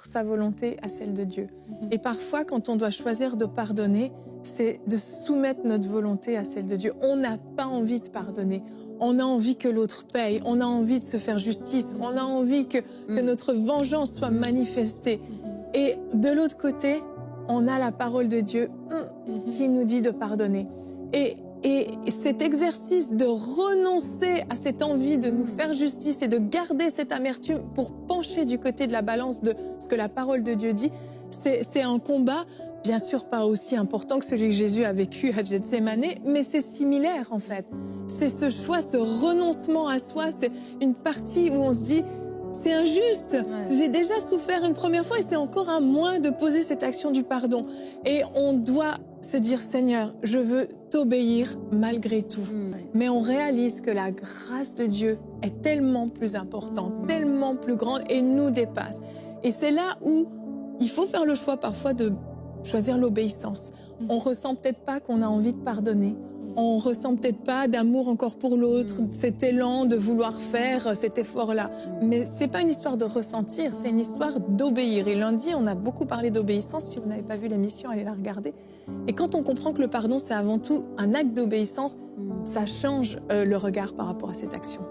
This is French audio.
sa volonté à celle de Dieu. Et parfois, quand on doit choisir de pardonner, c'est de soumettre notre volonté à celle de Dieu. On n'a pas envie de pardonner. On a envie que l'autre paye. On a envie de se faire justice. On a envie que notre vengeance soit manifestée. Et de l'autre côté, on a la parole de Dieu qui nous dit de pardonner. Et cet exercice de renoncer à cette envie de nous faire justice et de garder cette amertume pour pencher du côté de la balance de ce que la parole de Dieu dit, c'est un combat, bien sûr pas aussi important que celui que Jésus a vécu à Gethsémane, mais c'est similaire en fait. C'est ce choix, ce renoncement à soi, c'est une partie où on se dit c'est injuste, j'ai déjà souffert une première fois et c'est encore à moi de poser cette action du pardon. Et on doit se dire, Seigneur, je veux t'obéir malgré tout. Mais on réalise que la grâce de Dieu est tellement plus importante, tellement plus grande et nous dépasse. Et c'est là où il faut faire le choix parfois de choisir l'obéissance. On ressent peut-être pas qu'on a envie de pardonner. On ressent peut-être pas d'amour encore pour l'autre, cet élan de vouloir faire cet effort-là. Mais c'est pas une histoire de ressentir, c'est une histoire d'obéir. Et lundi, on a beaucoup parlé d'obéissance. Si vous n'avez pas vu l'émission, allez la regarder. Et quand on comprend que le pardon, c'est avant tout un acte d'obéissance, ça change le regard par rapport à cette action.